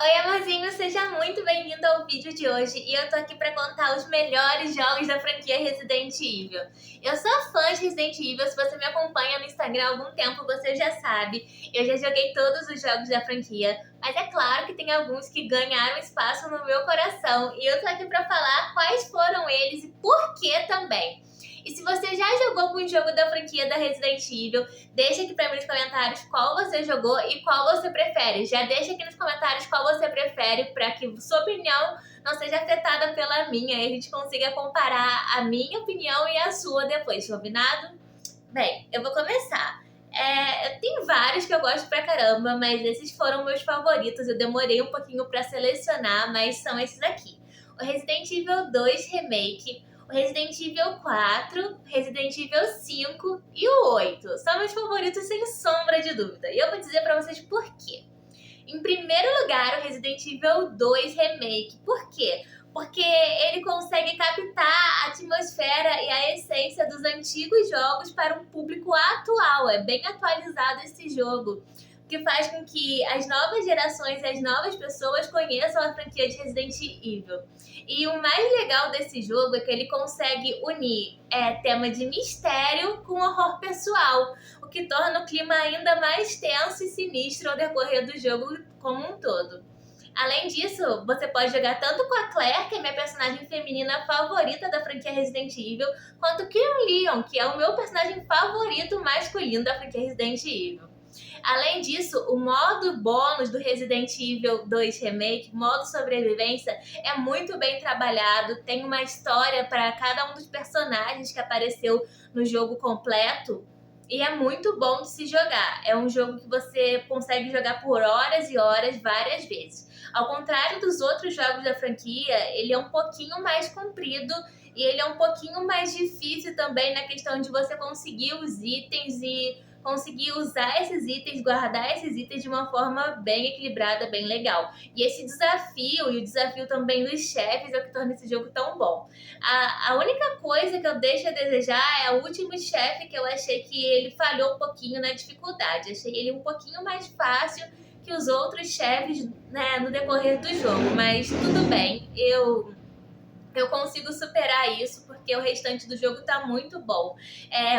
Oi, amorzinho, seja muito bem-vindo ao vídeo de hoje e eu tô aqui pra contar os melhores jogos da franquia Resident Evil. Eu sou fã de Resident Evil, se você me acompanha no Instagram há algum tempo, você já sabe. Eu já joguei todos os jogos da franquia, mas é claro que tem alguns que ganharam espaço no meu coração e eu tô aqui pra falar quais foram eles e por que também. E se você já jogou algum jogo da franquia da Resident Evil, deixa aqui pra mim nos comentários qual você jogou e qual você prefere. Já deixa aqui nos comentários qual você prefere pra que sua opinião não seja afetada pela minha e a gente consiga comparar a minha opinião e a sua depois, combinado? Bem, eu vou começar. Tem vários que eu gosto pra caramba, mas esses foram meus favoritos. Eu demorei um pouquinho pra selecionar, mas são esses aqui. O Resident Evil 2 Remake, o Resident Evil 4, Resident Evil 5 e o 8. São meus favoritos sem sombra de dúvida. E eu vou dizer pra vocês por quê. Em primeiro lugar, o Resident Evil 2 Remake. Por quê? Porque ele consegue captar a atmosfera e a essência dos antigos jogos para um público atual. É bem atualizado esse jogo, que faz com que as novas gerações e as novas pessoas conheçam a franquia de Resident Evil. E o mais legal desse jogo é que ele consegue unir tema de mistério com horror pessoal, o que torna o clima ainda mais tenso e sinistro ao decorrer do jogo como um todo. Além disso, você pode jogar tanto com a Claire, que é minha personagem feminina favorita da franquia Resident Evil, quanto com o Leon, que é o meu personagem favorito masculino da franquia Resident Evil. Além disso, o modo bônus do Resident Evil 2 Remake, modo sobrevivência, é muito bem trabalhado, tem uma história para cada um dos personagens que apareceu no jogo completo, e é muito bom de se jogar. É um jogo que você consegue jogar por horas e horas, várias vezes. Ao contrário dos outros jogos da franquia, ele é um pouquinho mais comprido e ele é um pouquinho mais difícil também na questão de você conseguir os itens e conseguir usar esses itens, guardar esses itens de uma forma bem equilibrada, bem legal. E esse desafio, e o desafio também dos chefes, é o que torna esse jogo tão bom. A única coisa que eu deixo a desejar é o último chefe, que eu achei que ele falhou um pouquinho na dificuldade. Achei ele um pouquinho mais fácil que os outros chefes, né, no decorrer do jogo. Mas tudo bem, eu consigo superar isso, porque o restante do jogo tá muito bom.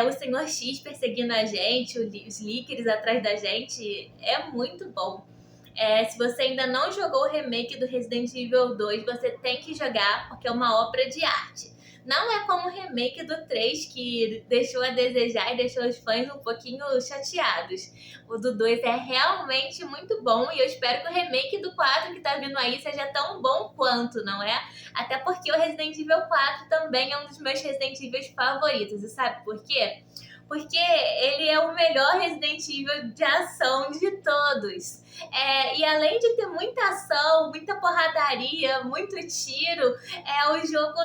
O Senhor X perseguindo a gente, os líqueres atrás da gente, é muito bom. Se você ainda não jogou o remake do Resident Evil 2, você tem que jogar, porque é uma obra de arte. Não é como o remake do 3, que deixou a desejar e deixou os fãs um pouquinho chateados. O do 2 é realmente muito bom e eu espero que o remake do 4 que tá vindo aí seja tão bom quanto, não é? Até porque o Resident Evil 4 também é um dos meus Resident Evil favoritos. E sabe por quê? Porque ele é o melhor Resident Evil de ação de todos. E além de ter muita ação, muita porradaria, muito tiro, o jogo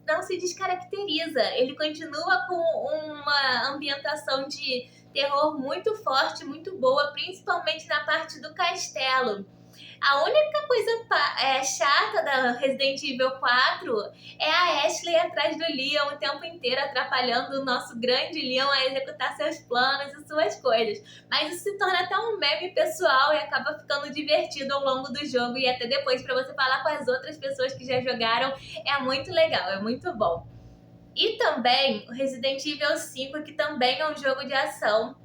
não se descaracteriza. Ele continua com uma ambientação de terror muito forte, muito boa, principalmente na parte do castelo. A única coisa chata da Resident Evil 4 é a Ashley atrás do Leon o tempo inteiro, atrapalhando o nosso grande Leon a executar seus planos e suas coisas. Mas isso se torna até um meme pessoal e acaba ficando divertido ao longo do jogo e até depois para você falar com as outras pessoas que já jogaram. É muito legal, é muito bom. E também o Resident Evil 5, que também é um jogo de ação.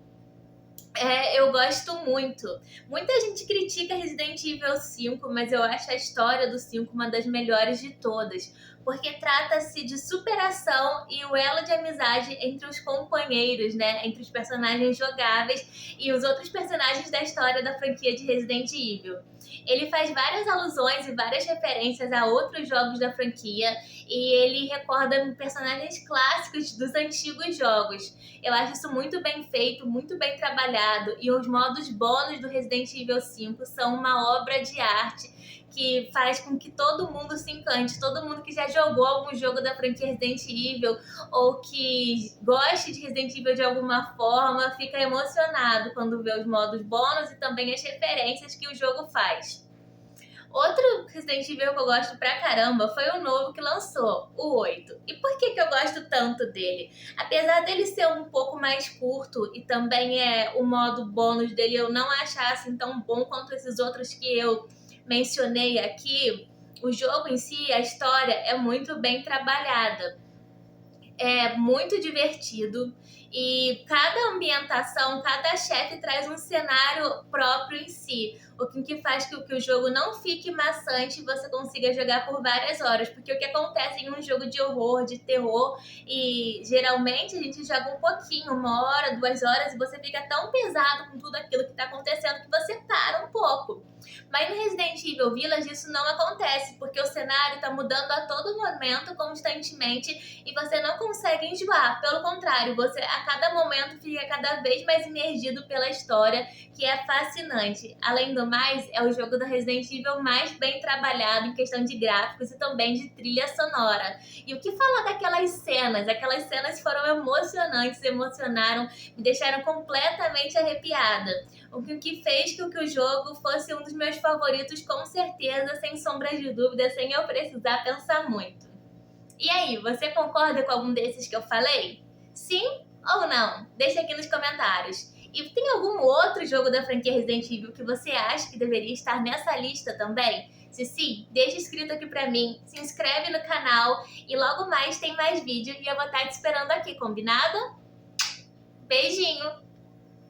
Eu gosto muito. Muita gente critica Resident Evil 5, mas eu acho a história do 5 uma das melhores de todas, porque trata-se de superação e o elo de amizade entre os companheiros, né? Entre os personagens jogáveis e os outros personagens da história da franquia de Resident Evil. Ele faz várias alusões e várias referências a outros jogos da franquia e ele recorda personagens clássicos dos antigos jogos. Eu acho isso muito bem feito, muito bem trabalhado, e os modos bônus do Resident Evil 5 são uma obra de arte que faz com que todo mundo se encante, todo mundo que já jogou algum jogo da franquia Resident Evil ou que goste de Resident Evil de alguma forma, fica emocionado quando vê os modos bônus e também as referências que o jogo faz. Outro Resident Evil que eu gosto pra caramba foi o novo que lançou, o 8. E por que eu gosto tanto dele? Apesar dele ser um pouco mais curto e também o modo bônus dele eu não achar assim tão bom quanto esses outros que eu mencionei aqui, o jogo em si, a história é muito bem trabalhada. É muito divertido e cada ambientação, cada chefe traz um cenário próprio em si, o que faz com que o jogo não fique maçante e você consiga jogar por várias horas, porque o que acontece em um jogo de horror, de terror, e geralmente a gente joga um pouquinho, 1 hora, 2 horas, e você fica tão pesado com tudo aquilo que está acontecendo que você para um pouco. Mas no Resident Evil Village isso não acontece, porque o cenário está mudando a todo momento, constantemente, e você não consegue enjoar. Pelo contrário, você a cada momento fica cada vez mais imergido pela história, que é fascinante. Além do mais, é o jogo da Resident Evil mais bem trabalhado em questão de gráficos e também de trilha sonora. E o que falar daquelas cenas? Aquelas cenas foram emocionantes, emocionaram, me deixaram completamente arrepiada. O que fez com que o jogo fosse um dos meus favoritos, com certeza, sem sombra de dúvida, sem eu precisar pensar muito. E aí, você concorda com algum desses que eu falei? Sim ou não? Deixa aqui nos comentários. E tem algum outro jogo da franquia Resident Evil que você acha que deveria estar nessa lista também? Se sim, deixa escrito aqui pra mim, se inscreve no canal e logo mais tem mais vídeo e eu vou estar te esperando aqui, combinado? Beijinho!